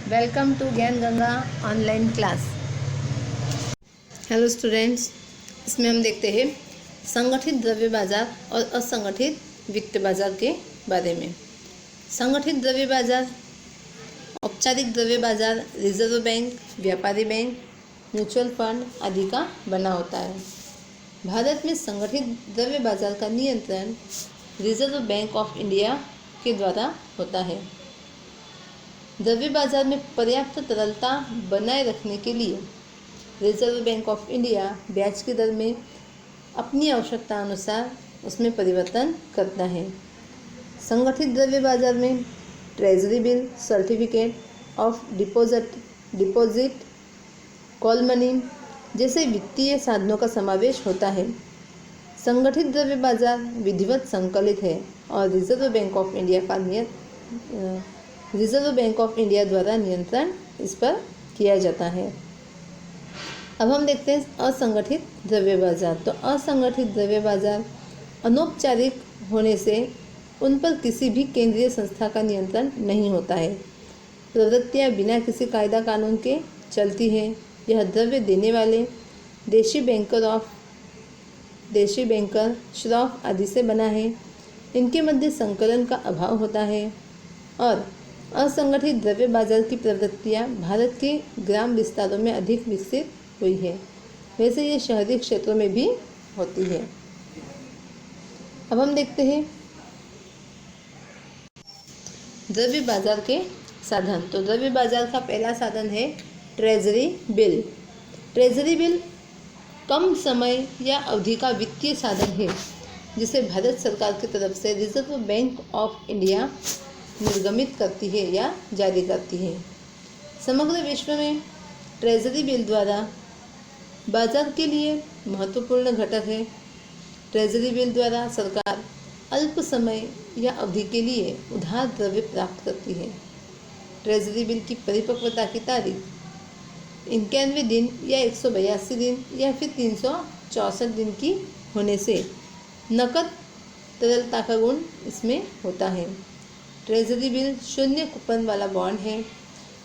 Welcome to ज्ञान Ganga online class. Hello students, इसमें हम देखते हैं संगठित द्रव्य बाजार और असंगठित वित्त बाजार के बारे में। संगठित द्रव्य बाजार औपचारिक द्रव्य बाजार रिजर्व बैंक, व्यापारी बैंक, म्यूचुअल फंड आदि का बना होता है। भारत में संगठित द्रव्य बाजार का नियंत्रण रिजर्व बैंक ऑफ इंडिया के द्वारा होता है। द्रव्य बाजार में पर्याप्त तरलता बनाए रखने के लिए रिजर्व बैंक ऑफ इंडिया ब्याज की दर में अपनी आवश्यकता अनुसार उसमें परिवर्तन करता है। संगठित द्रव्य बाजार में treasury bill, certificate of deposit, call money जैसे वित्तीय साधनों का समावेश होता है। संगठित द्रव्य बाजार विधिवत संकलित है और रिजर्व बैंक ऑफ इंडिया द्वारा नियंत्रण इस पर किया जाता है। अब हम देखते हैं असंगठित द्रव्य बाजार। तो असंगठित द्रव्य बाजार अनौपचारिक होने से उन पर किसी भी केंद्रीय संस्था का नियंत्रण नहीं होता है। प्रवृत्तियां बिना किसी कायदा कानून के चलती हैं। यह द्रव्य देने वाले देशी बैंकर, श्रॉफ आदि से बना है। इनके मध्य संकलन का अभाव होता है और असंगठित द्रव्य बाजार की प्रवृत्तियां भारत के ग्राम विस्तारों में अधिक विकसित हुई है। वैसे ये शहरी क्षेत्रों में भी होती है। अब हम देखते हैं द्रव्य बाजार के साधन। तो द्रव्य बाजार का पहला साधन है ट्रेजरी बिल। ट्रेजरी बिल कम समय या अवधि का वित्तीय साधन है जिसे भारत सरकार की तरफ से रिजर्व बैंक ऑफ इंडिया निर्गमित करती है या जारी करती है। समग्र विश्व में ट्रेजरी बिल द्वारा बाजार के लिए महत्वपूर्ण घटक है। ट्रेजरी बिल द्वारा सरकार अल्प समय या अवधि के लिए उधार द्रव्य प्राप्त करती है। ट्रेजरी बिल की परिपक्वता की तारीख 91 दिन या 182 दिन या फिर 364 दिन की होने से नकद तरलता का गुण इसमें होता है। ट्रेजरी बिल शून्य कूपन वाला बॉन्ड है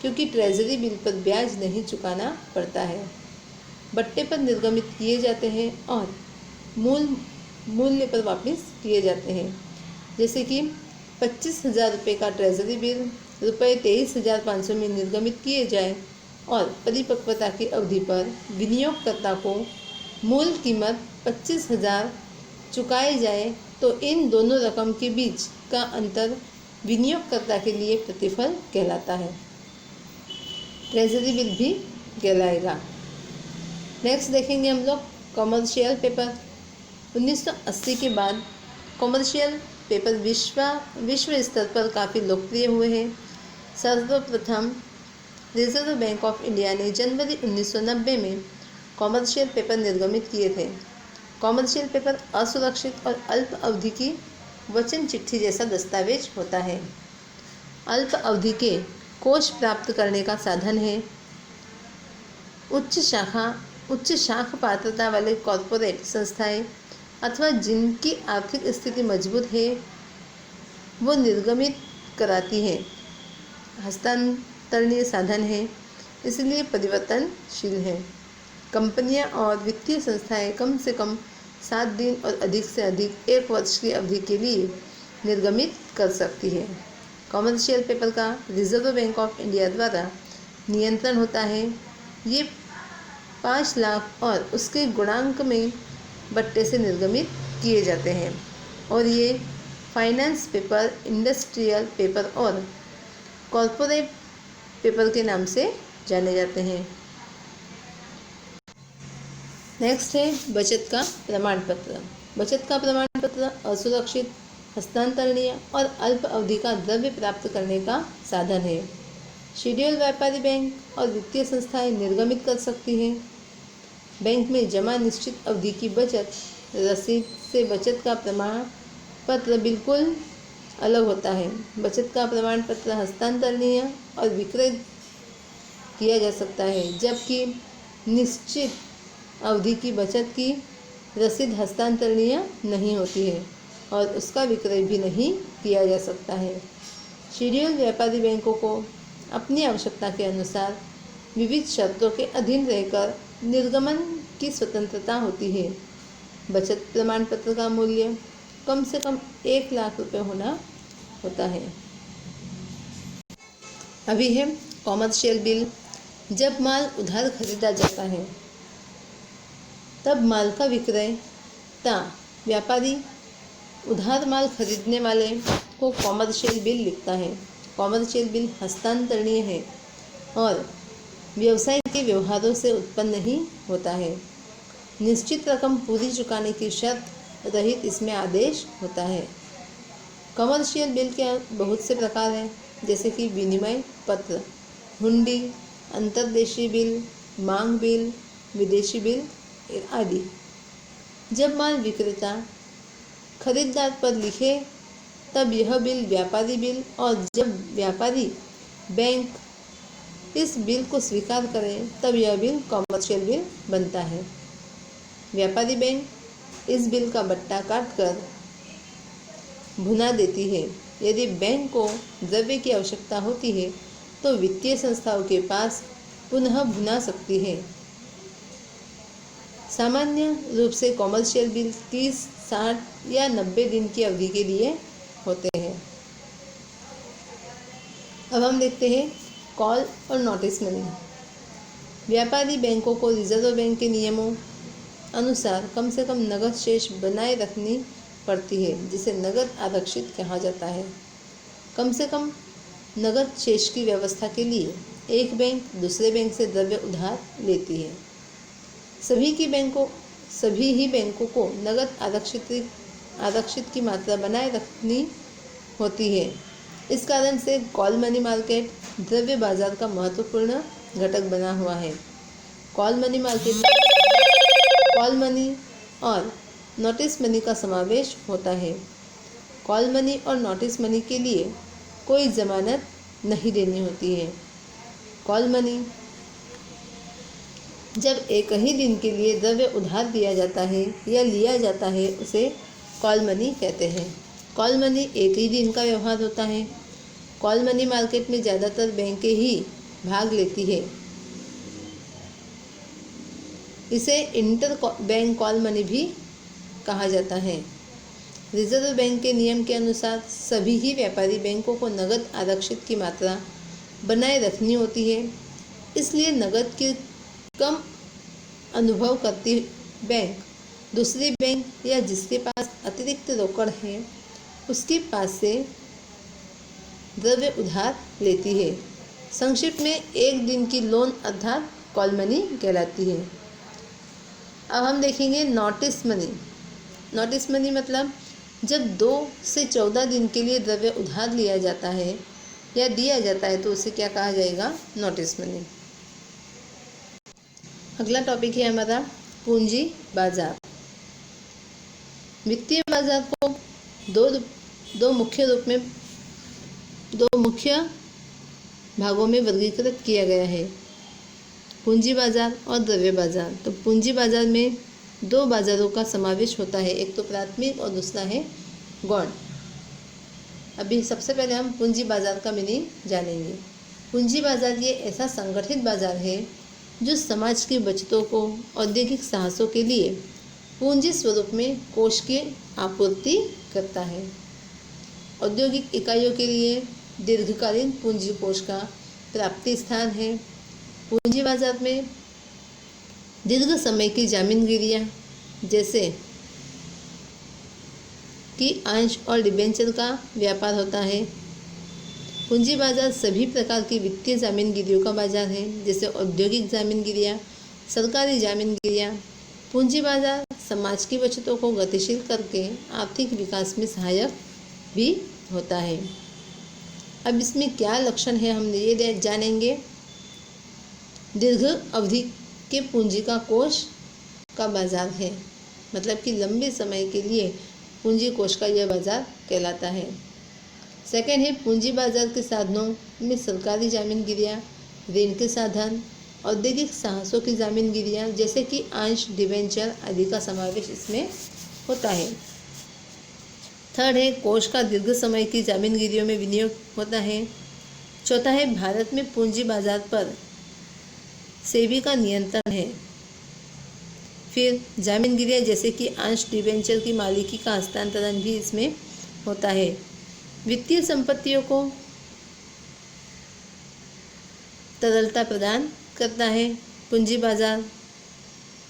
क्योंकि ट्रेजरी बिल पर ब्याज नहीं चुकाना पड़ता है। बट्टे पर निर्गमित किए जाते हैं और मूल्य पर वापस किए जाते हैं। जैसे कि 25,000 रुपये का ट्रेजरी बिल रुपये 23,500 में निर्गमित किए जाए और परिपक्वता की अवधि पर विनियोगकर्ता को मूल कीमत 25,000 चुकाए जाए तो इन दोनों रकम के बीच का अंतर विनियोगकर्ता के लिए प्रतिफल कहलाता है। ट्रेजरी बिल भी कहलाएगा। नेक्स्ट देखेंगे हम लोग कॉमर्शियल पेपर। 1980 के बाद कॉमर्शियल पेपर विश्व स्तर पर काफ़ी लोकप्रिय हुए हैं। सर्वप्रथम रिजर्व बैंक ऑफ इंडिया ने जनवरी 1990 में कॉमर्शियल पेपर निर्गमित किए थे। कॉमर्शियल पेपर असुरक्षित और अल्प अवधि की वचन चिट्ठी जैसा दस्तावेज होता है। अल्प अवधि के कोष प्राप्त करने का साधन है। उच्च शाख पात्रता वाले कॉरपोरेट संस्थाएं अथवा जिनकी आर्थिक स्थिति मजबूत है वो निर्गमित कराती है। हस्तांतरणीय साधन है, इसलिए परिवर्तनशील है। कंपनियां और वित्तीय संस्थाएं कम से कम 7 दिन और अधिक से अधिक 1 वर्ष की अवधि के लिए निर्गमित कर सकती है। कॉमर्शियल पेपर का रिजर्व बैंक ऑफ इंडिया द्वारा नियंत्रण होता है। ये 5 लाख और उसके गुणांक में बट्टे से निर्गमित किए जाते हैं और ये फाइनेंस पेपर, इंडस्ट्रियल पेपर और कॉरपोरेट पेपर के नाम से जाने जाते हैं। नेक्स्ट है बचत का प्रमाण पत्र। बचत का प्रमाण पत्र असुरक्षित, हस्तांतरणीय और अल्प अवधि का द्रव्य प्राप्त करने का साधन है। शेड्यूल व्यापारी बैंक और वित्तीय संस्थाएं निर्गमित कर सकती हैं। बैंक में जमा निश्चित अवधि की बचत रसीद से बचत का प्रमाण पत्र बिल्कुल अलग होता है। बचत का प्रमाण पत्र हस्तांतरणीय और विक्रय किया जा सकता है, जबकि निश्चित अवधि की बचत की रसीद हस्तांतरणीय नहीं होती है और उसका विक्रय भी नहीं किया जा सकता है। शेड्यूल व्यापारी बैंकों को अपनी आवश्यकता के अनुसार विविध शर्तों के अधीन रहकर निर्गमन की स्वतंत्रता होती है। बचत प्रमाण पत्र का मूल्य कम से कम 1 लाख रुपए होना होता है। अभी है कॉमर्शियल बिल। जब माल उधार खरीदा जाता है तब माल का विक्रेता व्यापारी उधार माल खरीदने वाले को कॉमर्शियल बिल लिखता है। कॉमर्शियल बिल हस्तांतरणीय है और व्यवसाय के व्यवहारों से उत्पन्न नहीं होता है। निश्चित रकम पूरी चुकाने की शर्त रहित इसमें आदेश होता है। कॉमर्शियल बिल के बहुत से प्रकार हैं, जैसे कि विनिमय पत्र, हुंडी, अंतर्देशीय बिल, मांग बिल, विदेशी बिल आदि। जब माल विक्रेता खरीदार पर लिखे तब यह बिल व्यापारी बिल, और जब व्यापारी बैंक इस बिल को स्वीकार करे तब यह बिल कॉमर्शियल बिल बनता है। व्यापारी बैंक इस बिल का बट्टा काटकर भुना देती है। यदि बैंक को द्रव्य की आवश्यकता होती है तो वित्तीय संस्थाओं के पास पुनः भुना सकती है। सामान्य रूप से कॉमर्शियल बिल 30, 60 या 90 दिन की अवधि के लिए होते हैं। अब हम देखते हैं कॉल और नोटिस मनी। व्यापारी बैंकों को रिजर्व बैंक के नियमों अनुसार कम से कम नगद शेष बनाए रखनी पड़ती है, जिसे नगद आरक्षित कहा जाता है। कम से कम नगद शेष की व्यवस्था के लिए एक बैंक दूसरे बैंक से द्रव्य उधार लेती है। सभी ही बैंकों को नगद आरक्षित की मात्रा बनाए रखनी होती है। इस कारण से कॉल मनी मार्केट द्रव्य बाजार का महत्वपूर्ण घटक बना हुआ है। कॉल मनी मार्केट में कॉल मनी और नोटिस मनी का समावेश होता है। कॉल मनी और नोटिस मनी के लिए कोई जमानत नहीं देनी होती है। कॉल मनी जब एक ही दिन के लिए द्रव्य उधार दिया जाता है या लिया जाता है उसे कॉल मनी कहते हैं। कॉल मनी एक ही दिन का व्यवहार होता है। कॉल मनी मार्केट में ज़्यादातर बैंकें ही भाग लेती है। इसे इंटर बैंक कॉल मनी भी कहा जाता है। रिजर्व बैंक के नियम के अनुसार सभी ही व्यापारी बैंकों को नगद आरक्षित की मात्रा बनाए रखनी होती है। इसलिए नगद की कम अनुभव करती बैंक दूसरी बैंक या जिसके पास अतिरिक्त रोकड़ है उसके पास से द्रव्य उधार लेती है। संक्षिप्त में एक दिन की लोन अर्थात कॉल मनी कहलाती है। अब हम देखेंगे नोटिस मनी। नोटिस मनी मतलब जब 2 से 14 दिन के लिए द्रव्य उधार लिया जाता है या दिया जाता है तो उसे क्या कहा जाएगा? Notice money. अगला टॉपिक है हमारा पूंजी बाजार। वित्तीय बाजार को दो मुख्य भागों में वर्गीकृत किया गया है, पूंजी बाजार और द्रव्य बाजार। तो पूंजी बाजार में 2 बाजारों का समावेश होता है, एक तो प्राथमिक और दूसरा है गौण। अभी सबसे पहले हम पूंजी बाजार का मीनिंग जानेंगे। पूंजी बाजार ये ऐसा संगठित बाजार है जो समाज की बचतों को औद्योगिक साहसों के लिए पूंजी स्वरूप में कोष की आपूर्ति करता है। औद्योगिक इकाइयों के लिए दीर्घकालीन पूंजी कोष का प्राप्ति स्थान है। पूंजी बाजार में दीर्घ समय की जामीनगिरियां जैसे कि अंश और डिबेंचर का व्यापार होता है। पूंजी बाजार सभी प्रकार की वित्तीय जामीनगिरियों का बाजार है, जैसे औद्योगिक जामीनगिरियां, सरकारी जामीनगिरियां। पूंजी बाजार समाज की बचतों को गतिशील करके आर्थिक विकास में सहायक भी होता है। अब इसमें क्या लक्षण है हम ये जानेंगे। दीर्घ अवधि के पूंजी का कोष का बाजार है, मतलब कि लंबे समय के लिए पूंजी कोष का यह बाजार कहलाता है। सेकेंड है पूंजी बाजार के साधनों में सरकारी जामीनगिरियां, ऋण के साधन, औद्योगिक साहसों की जामीनगिरियां जैसे कि अंश, डिबेंचर आदि का समावेश इसमें होता है। थर्ड है कोष का दीर्घ समय की जामीनगिरियों में विनियोग होता है। चौथा है भारत में पूंजी बाजार पर सेबी का नियंत्रण है। फिर जामीनगिरियाँ जैसे कि अंश डिबेंचर की मालिकी का हस्तांतरण भी इसमें होता है। वित्तीय संपत्तियों को तरलता प्रदान करता है। पूंजी बाजार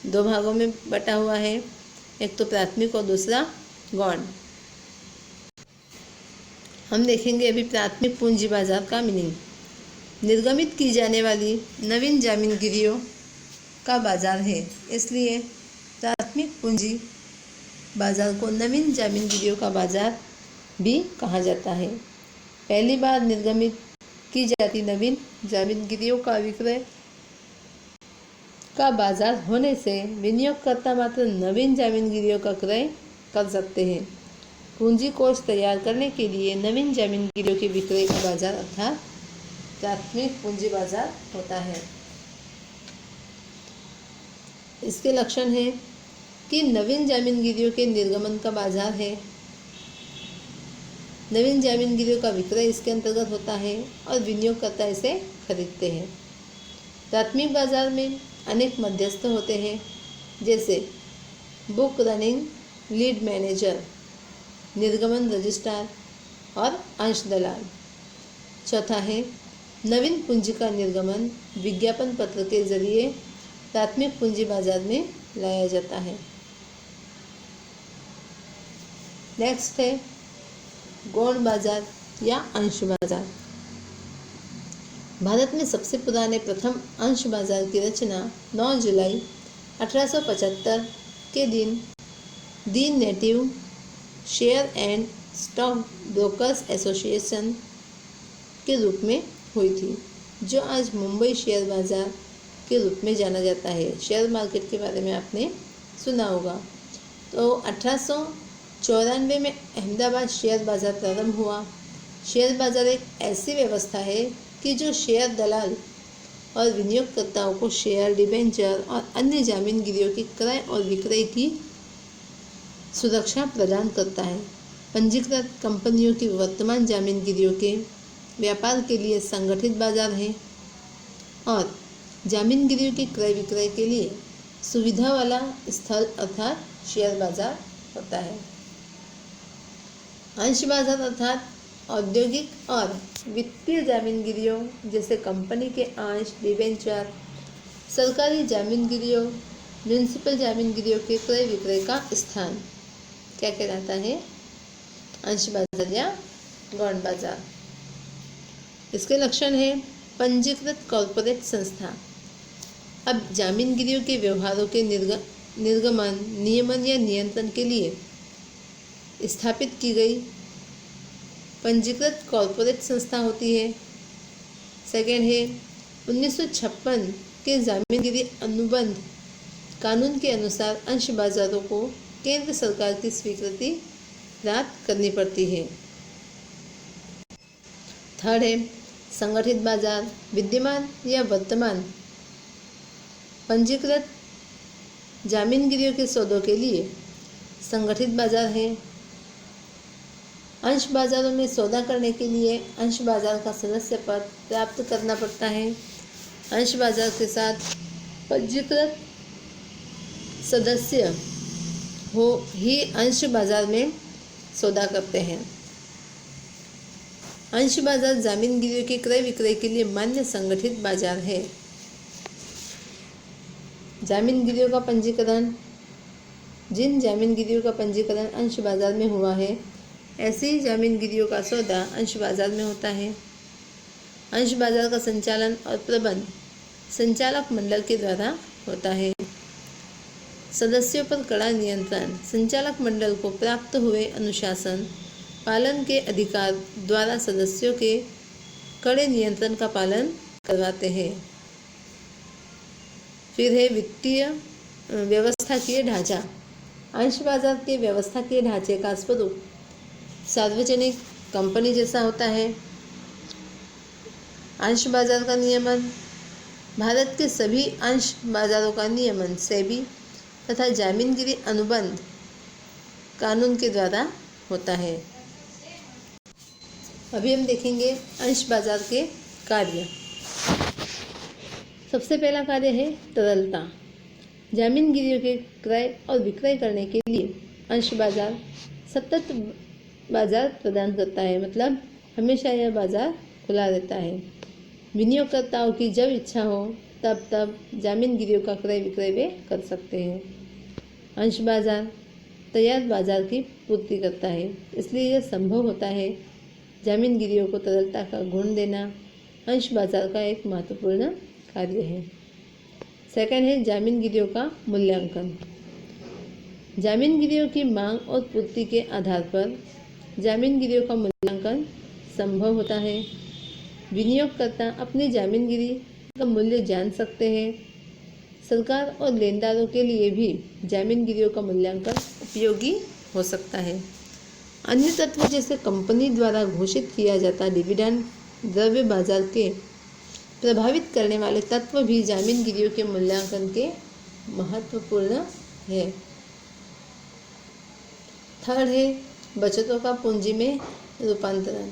दो भागों में बटा हुआ है, एक तो प्राथमिक और दूसरा गौण। हम देखेंगे अभी प्राथमिक पूंजी बाजार का मीनिंग। निर्गमित की जाने वाली नवीन जामीनगिरियों का बाजार है, इसलिए प्राथमिक पूंजी बाजार को नवीन जामीनगिरियों का बाजार भी कहा जाता है। पहली बार निर्गमित की जाती नवीन जामीनगिरियों का विक्रय का बाजार होने से विनियोगकर्ता मात्र नवीन जामीनगिरियों का क्रय कर सकते हैं। पूंजी कोष तैयार करने के लिए नवीन जामीनगिरियों के विक्रय का बाजार अर्थात प्राथमिक पूंजी बाजार होता है। इसके लक्षण हैं कि नवीन जामीनगिरियों के निर्गमन का बाजार है, नवीन जामीनगिरियों का विक्रय इसके अंतर्गत होता है और विनियोगकर्ता इसे खरीदते हैं। प्राथमिक बाजार में अनेक मध्यस्थ होते हैं, जैसे बुक रनिंग लीड मैनेजर, निर्गमन रजिस्ट्रार और अंश दलाल। चौथा है नवीन पूंजी का निर्गमन विज्ञापन पत्र के जरिए प्राथमिक पूंजी बाजार में लाया जाता है। नेक्स्ट है गौण बाजार या अंश बाजार। भारत में सबसे पुराने प्रथम अंश बाजार की रचना 9 जुलाई 1875 के दिन the native share and stock brokers association के रूप में हुई थी, जो आज मुंबई शेयर बाजार के रूप में जाना जाता है। शेयर मार्केट के बारे में आपने सुना होगा। तो 1894 में अहमदाबाद शेयर बाजार प्रारंभ हुआ। शेयर बाजार एक ऐसी व्यवस्था है कि जो शेयर दलाल और विनियोगकर्ताओं को शेयर, डिबेंचर और अन्य जामीनगिरियों के क्रय और विक्रय की सुरक्षा प्रदान करता है। पंजीकृत कंपनियों की वर्तमान जामीनगिरियों के व्यापार के लिए संगठित बाजार है और जामीनगिरियों के क्रय विक्रय के लिए सुविधा वाला स्थल अर्थात शेयर बाजार होता है। अंश बाजार अर्थात औद्योगिक और वित्तीय जामीनगिरियों जैसे कंपनी के अंश, डिबेंचर, सरकारी जामीनगिरियों, म्यूनिसिपल जामीनगिरियों के क्रय विक्रय का स्थान क्या कहलाता है? अंश बाजार या गौण बाजार। इसके लक्षण है पंजीकृत कॉर्पोरेट संस्था। अब जामीनगिरियों के व्यवहारों के निर्गमन, नियमन या नियंत्रण के लिए स्थापित की गई पंजीकृत कॉर्पोरेट संस्था होती है। सेकेंड है 1956 के जामीनगिरी अनुबंध कानून के अनुसार अंश बाजारों को केंद्र सरकार की स्वीकृति प्राप्त करनी पड़ती है। थर्ड है संगठित बाजार। विद्यमान या वर्तमान पंजीकृत जामीनगिरियों के सौदों के लिए संगठित बाजार है। अंश बाजारों में सौदा करने के लिए अंश बाजार का सदस्य पद प्राप्त करना पड़ता है। अंश बाजार के साथ पंजीकृत सदस्य हो ही अंश बाजार में सौदा करते हैं। अंश बाजार जामीनगिरियों के क्रय विक्रय के लिए मान्य संगठित बाजार है। जामीनगिरियों का पंजीकरण। जिन जामीनगिरियों का पंजीकरण अंश बाजार में हुआ है, ऐसी ही जामीनगिरियों का सौदा अंश बाजार में होता है। अंश बाजार का संचालन और प्रबंध संचालक मंडल के द्वारा होता है। सदस्यों पर कड़ा नियंत्रण। संचालक मंडल को प्राप्त हुए अनुशासन पालन के अधिकार द्वारा सदस्यों के कड़े नियंत्रण का पालन करवाते हैं। फिर है वित्तीय व्यवस्थाकीय ढांचा। अंश बाजार के व्यवस्थाकीय ढांचे का स्वरूप सार्वजनिक कंपनी जैसा होता है। अंश बाजार का नियमन। भारत के सभी अंश बाजारों का नियमन सेबी तथा जामीनगिरी अनुबंध कानून के द्वारा होता है। अभी हम देखेंगे अंश बाजार के कार्य। सबसे पहला कार्य है तरलता। जामीनगिरियों के क्रय और विक्रय करने के लिए अंश बाजार सतत बाजार प्रदान करता है, मतलब हमेशा यह बाजार खुला रहता है। विनियोगकर्ताओं की जब इच्छा हो तब जामीनगिरियों का क्रय विक्रय वे कर सकते हैं। अंश बाजार तैयार बाजार की पूर्ति करता है, इसलिए यह संभव होता है। जामीनगिरियों को तरलता का गुण देना अंश बाजार का एक महत्वपूर्ण कार्य है। सेकंड है जामीनगिरियों का मूल्यांकन। जामीनगिरियों की मांग और पूर्ति के आधार पर जामीनगिरियों का मूल्यांकन संभव होता है। विनियोगकर्ता अपनी जामीनगिरी का मूल्य जान सकते हैं। सरकार और लेनदारों के लिए भी जामीनगिरियों का मूल्यांकन उपयोगी हो सकता है। अन्य तत्व जैसे कंपनी द्वारा घोषित किया जाता डिविडेंड, द्रव्य बाजार के प्रभावित करने वाले तत्व भी जामीनगिरियों के मूल्यांकन के महत्वपूर्ण है। थर्ड है बचतों का पूंजी में रूपांतरण।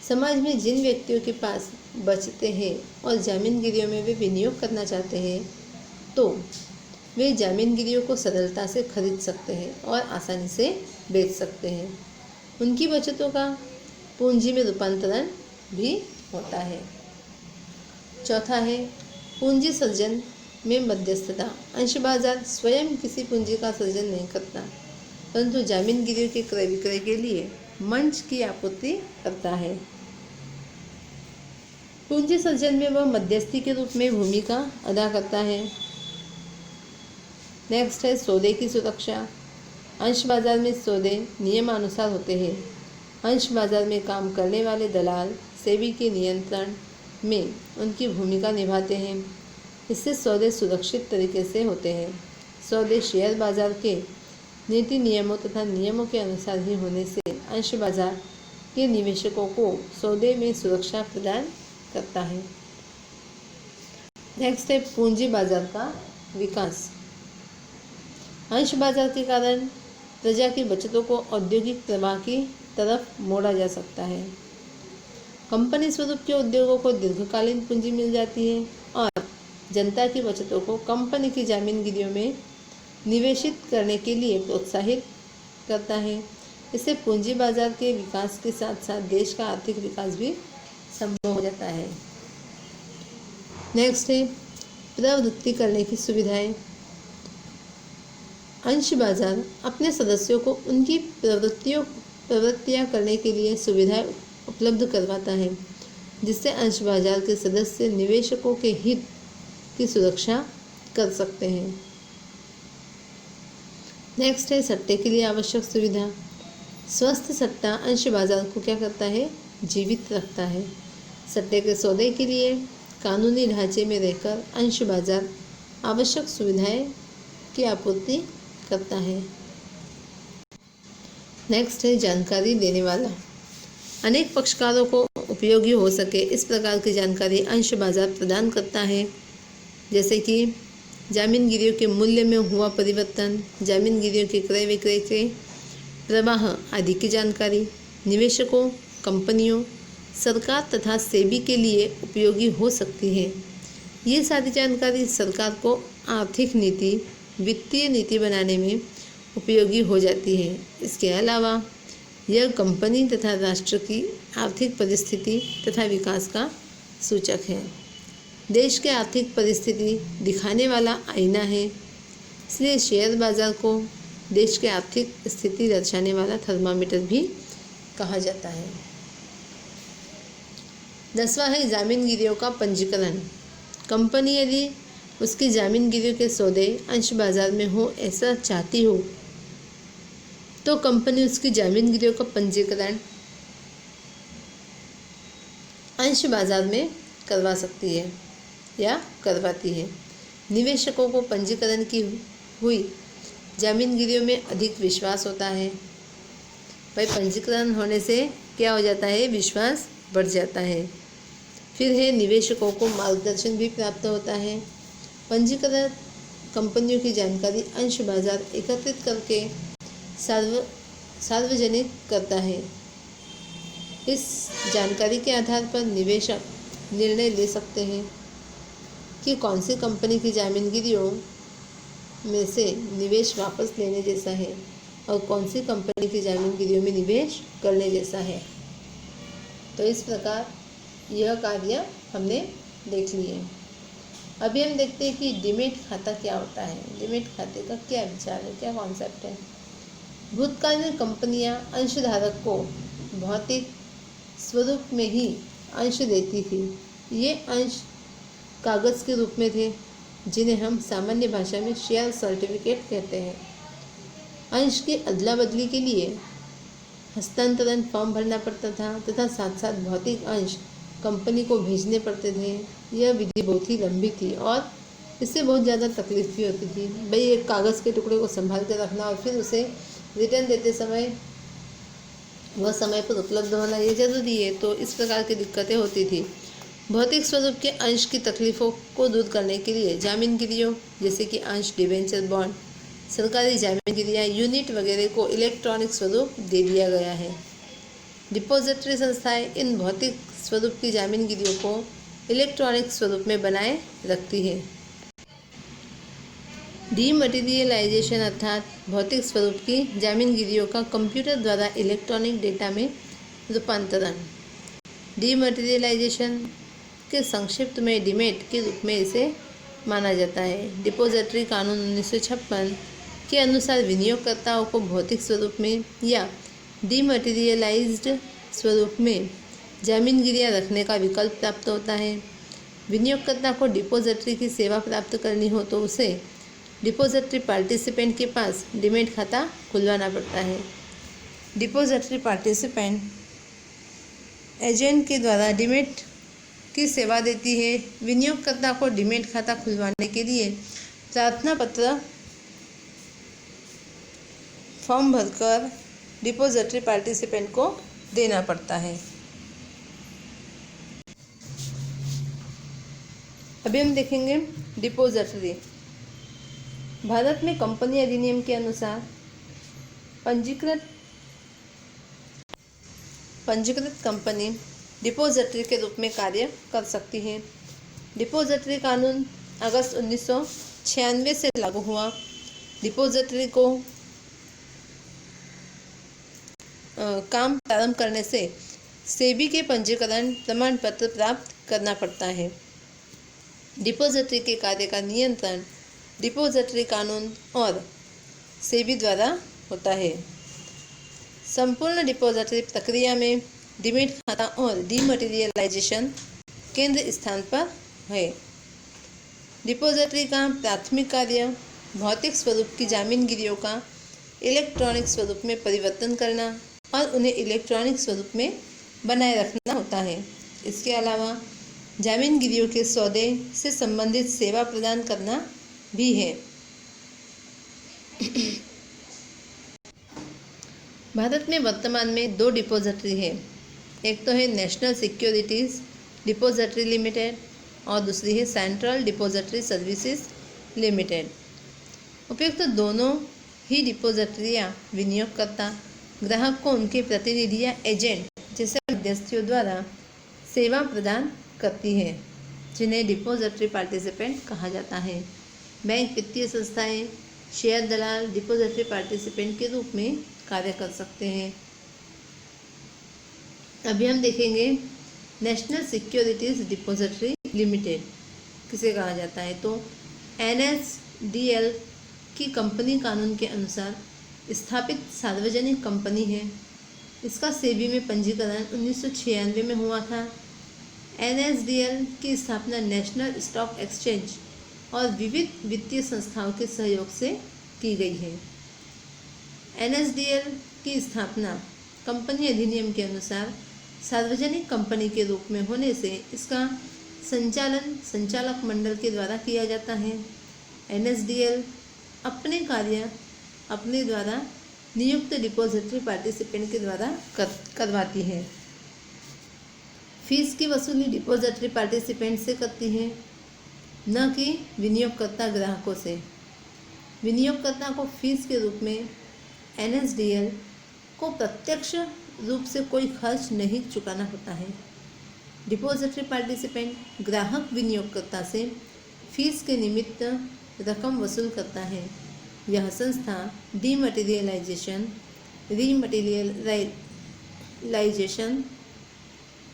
समाज में जिन व्यक्तियों के पास बचतें हैं और जामीनगिरियों में वे विनियोग करना चाहते हैं, तो वे जामीनगिरियों को सरलता से खरीद सकते हैं और आसानी से बेच सकते हैं। उनकी बचतों का पूंजी में रूपांतरण भी होता है। चौथा है पूंजी सृजन में मध्यस्थता। अंश बाजार स्वयं किसी पूंजी का सृजन नहीं करता, परंतु जामीनगिरियों के क्रय विक्रय के लिए मंच की आपूर्ति करता है। पूंजी सृजन में वह मध्यस्थी के रूप में भूमिका अदा करता है। नेक्स्ट है सौदे की सुरक्षा। अंश बाजार में सौदे नियमानुसार होते हैं। अंश बाजार में काम करने वाले दलाल सेबी के नियंत्रण में उनकी भूमिका निभाते हैं। इससे सौदे सुरक्षित तरीके से होते हैं। सौदे शेयर बाजार के नीति नियमों तथा नियमों के अनुसार ही होने से अंश बाजार के निवेशकों को सौदे में सुरक्षा प्रदान करता है। नेक्स्ट है पूंजी बाजार का विकास। अंश बाजार के कारण प्रजा की बचतों को औद्योगिक प्रवाह की तरफ मोड़ा जा सकता है। कंपनी स्वरूप के उद्योगों को दीर्घकालीन पूंजी मिल जाती है और जनता की बचतों को कंपनी की जामीनगिरियों में निवेशित करने के लिए प्रोत्साहित करता है। इससे पूंजी बाजार के विकास के साथ साथ देश का आर्थिक विकास भी संभव हो जाता है। नेक्स्ट है प्रवृत्ति करने की सुविधाएं। अंश बाजार अपने सदस्यों को उनकी प्रवृत्तियां करने के लिए सुविधाएं उपलब्ध करवाता है, जिससे अंश बाजार के सदस्य निवेशकों के हित की सुरक्षा कर सकते हैं। नेक्स्ट है सट्टे के लिए आवश्यक सुविधा। स्वस्थ सट्टा अंश बाजार को क्या करता है? जीवित रखता है। सट्टे के सौदे के लिए कानूनी ढांचे में रहकर अंश बाजार आवश्यक सुविधाएं की आपूर्ति करता है। नेक्स्ट है जानकारी देने वाला। अनेक पक्षकारों को उपयोगी हो सके इस प्रकार की जानकारी अंश बाजार प्रदान करता है, जैसे कि जामीनगिरियों के मूल्य में हुआ परिवर्तन, जामीनगिरियों के क्रय विक्रय के प्रवाह आदि की जानकारी निवेशकों, कंपनियों, सरकार तथा सेबी के लिए उपयोगी हो सकती है। ये सारी जानकारी सरकार को आर्थिक नीति, वित्तीय नीति बनाने में उपयोगी हो जाती है। इसके अलावा यह कंपनी तथा राष्ट्र की आर्थिक परिस्थिति तथा विकास का सूचक है। देश की आर्थिक परिस्थिति दिखाने वाला आईना है, इसलिए शेयर बाजार को देश की आर्थिक स्थिति दर्शाने वाला थर्मामीटर भी कहा जाता है। 10वां है जामीनगिरियों का पंजीकरण। कंपनी यदि उसकी जामीनगिरियों के सौदे अंश बाजार में हो ऐसा चाहती हो तो कंपनी उसकी जामीनगिरियों का पंजीकरण अंश बाजार में करवा सकती है या करवाती है। निवेशकों को पंजीकरण की हुई जामीनगिरियों में अधिक विश्वास होता है। भाई पंजीकरण होने से क्या हो जाता है? विश्वास बढ़ जाता है। फिर है निवेशकों को मार्गदर्शन भी प्राप्त होता है। पंजीकृत कंपनियों की जानकारी अंश बाजार एकत्रित करके सार्वजनिक करता है। इस जानकारी के आधार पर निवेशक निर्णय ले सकते हैं कि कौन सी कंपनी की जामीनगिरियों में से निवेश वापस लेने जैसा है और कौन सी कंपनी की जामीनगिरियों में निवेश करने जैसा है। तो इस प्रकार यह कार्य हमने देख लिए। अभी हम देखते हैं कि डीमैट खाता क्या होता है। डीमैट खाते का क्या विचार है, क्या कॉन्सेप्ट है। भूतकाल में कंपनियां अंशधारक को भौतिक स्वरूप में ही अंश देती थी। ये अंश कागज़ के रूप में थे, जिन्हें हम सामान्य भाषा में शेयर सर्टिफिकेट कहते हैं। अंश की अदला बदली के लिए हस्तांतरण फॉर्म भरना पड़ता था तथा साथ साथ भौतिक अंश कंपनी को भेजने पड़ते थे। यह विधि बहुत ही लंबी थी और इससे बहुत ज़्यादा तकलीफ भी होती थी। भाई एक कागज़ के टुकड़े को संभाल कर रखना और फिर उसे रिटर्न देते समय वह समय पर उपलब्ध होना ये ज़रूरी है। तो इस प्रकार की दिक्कतें होती थी। भौतिक स्वरूप के अंश की तकलीफ़ों को दूर करने के लिए जामीनगिरियों जैसे कि अंश, डिबेंचर, बॉन्ड, सरकारी जामीनगिरियाँ, यूनिट वगैरह को इलेक्ट्रॉनिक स्वरूप दे दिया गया है। डिपॉजिटरी संस्थाएं इन भौतिक स्वरूप की जामीनगिरियों को इलेक्ट्रॉनिक स्वरूप में बनाए रखती है। डीमटेरियलाइजेशन अर्थात भौतिक स्वरूप की जामीनगिरियों का कंप्यूटर द्वारा इलेक्ट्रॉनिक डेटा में रूपांतरण। डीमटेरियलाइजेशन के संक्षिप्त में डीमैट के रूप में इसे माना जाता है। डिपॉजिटरी कानून 1956 के अनुसार विनियोगकर्ताओं को भौतिक स्वरूप में या डीमटेरियलाइज्ड स्वरूप में जामीनगिरियां रखने का विकल्प प्राप्त होता है। विनियोगकर्ता को डिपॉजिटरी की सेवा प्राप्त करनी हो तो उसे डिपॉजिटरी पार्टिसिपेंट के पास डीमैट खाता खुलवाना पड़ता है। डिपॉजिटरी पार्टिसिपेंट एजेंट के द्वारा डीमैट की सेवा देती है। विनियोगकर्ता को डीमैट खाता खुलवाने के लिए प्रार्थना पत्र फॉर्म भरकर डिपॉजिटरी पार्टिसिपेंट को देना पड़ता है। अभी हम देखेंगे डिपॉजिटरी। भारत में कंपनी अधिनियम के अनुसार पंजीकृत कंपनी डिपॉजिटरी के रूप में कार्य कर सकती है। डिपॉजिटरी कानून अगस्त 1996 से लागू हुआ। डिपॉजिटरी को काम प्रारंभ करने से सेबी के पंजीकरण प्रमाण पत्र प्राप्त करना पड़ता है। डिपॉजिटरी के कार्य का नियंत्रण डिपॉजिटरी कानून और सेबी द्वारा होता है। संपूर्ण डिपॉजिटरी प्रक्रिया में डीमैट खाता और डीमटेरियलाइजेशन केंद्र स्थान पर है। डिपॉजिटरी का प्राथमिक कार्य भौतिक स्वरूप की जामीनगिरियों का इलेक्ट्रॉनिक स्वरूप में परिवर्तन करना और उन्हें इलेक्ट्रॉनिक स्वरूप में बनाए रखना होता है। इसके अलावा जामीनगिरियों के सौदे से संबंधित सेवा प्रदान करना भी है। भारत में वर्तमान में 2 डिपॉजिटरी है। एक तो है नेशनल सिक्योरिटीज़ डिपॉजिटरी लिमिटेड और दूसरी है सेंट्रल डिपॉजिटरी सर्विसेज लिमिटेड। उपयुक्त दोनों ही डिपॉजिटरियाँ विनियोगकर्ता ग्राहक को उनके प्रतिनिधि या एजेंट जैसे मध्यस्थियों द्वारा सेवा प्रदान करती है, जिन्हें डिपॉजिटरी पार्टिसिपेंट कहा जाता है। बैंक, वित्तीय संस्थाएं, शेयर दलाल डिपॉजिटरी पार्टिसिपेंट के रूप में कार्य कर सकते हैं। अभी हम देखेंगे नेशनल सिक्योरिटीज़ डिपॉजिटरी लिमिटेड किसे कहा जाता है। तो NSDL की कंपनी कानून के अनुसार स्थापित सार्वजनिक कंपनी है। इसका सेबी में पंजीकरण 1996 में हुआ था। NSDL की स्थापना नेशनल स्टॉक एक्सचेंज और विविध वित्तीय संस्थाओं के सहयोग से की गई है। NSDL की स्थापना कंपनी अधिनियम के अनुसार सार्वजनिक कंपनी के रूप में होने से इसका संचालन संचालक मंडल के द्वारा किया जाता है। NSDL अपने कार्य अपने द्वारा नियुक्त डिपॉजिटरी पार्टिसिपेंट के द्वारा करवाती है। फीस की वसूली डिपॉजिटरी पार्टिसिपेंट से करती है, न कि विनियोगकर्ता ग्राहकों से। विनियोगकर्ता को फीस के रूप में NSDL को प्रत्यक्ष रूप से कोई खर्च नहीं चुकाना होता है। डिपॉजिटरी पार्टिसिपेंट ग्राहक विनियोगकर्ता से फीस के निमित्त रकम वसूल करता है। यह संस्था डीमटेरियलाइजेशन, रीमटेरियलाइजेशन,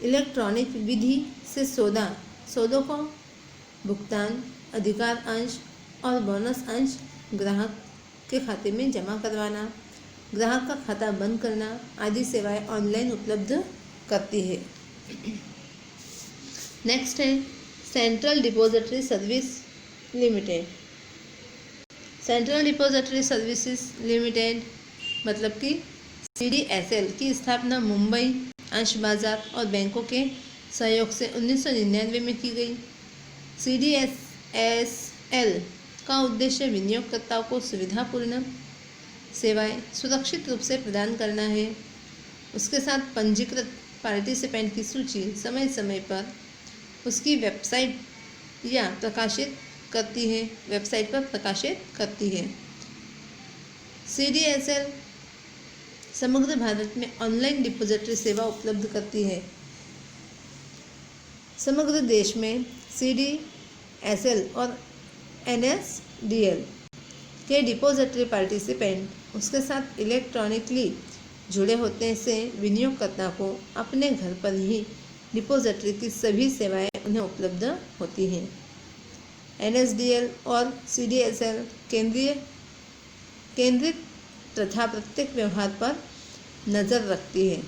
इलेक्ट्रॉनिक विधि से सौदों को भुगतान, अधिकार अंश और बोनस अंश ग्राहक के खाते में जमा करवाना, ग्राहक का खाता बंद करना आदि सेवाएं ऑनलाइन उपलब्ध करती है। नेक्स्ट है central depository service limited. Central depository services limited मतलब कि CDSL की स्थापना मुंबई, अंश बाजार और बैंकों के सहयोग से 1999 में की गई। CDSL का उद्देश्य विनियोगकर्ताओं को सुविधापूर्ण सेवाएं सुरक्षित रूप से प्रदान करना है। उसके साथ पंजीकृत पार्टिसिपेंट की सूची समय समय पर उसकी वेबसाइट पर प्रकाशित करती है। CDSL समग्र भारत में ऑनलाइन डिपॉजिटरी सेवा उपलब्ध करती है। समग्र देश में CDSL और NSDL के डिपॉजिटरी पार्टिसिपेंट उसके साथ इलेक्ट्रॉनिकली जुड़े होते से विनियोगकर्ता को अपने घर पर ही डिपॉजिटरी की सभी सेवाएं उन्हें उपलब्ध होती हैं। NSDL और CDSL केंद्रित तथा प्रत्येक व्यवहार पर नज़र रखती है।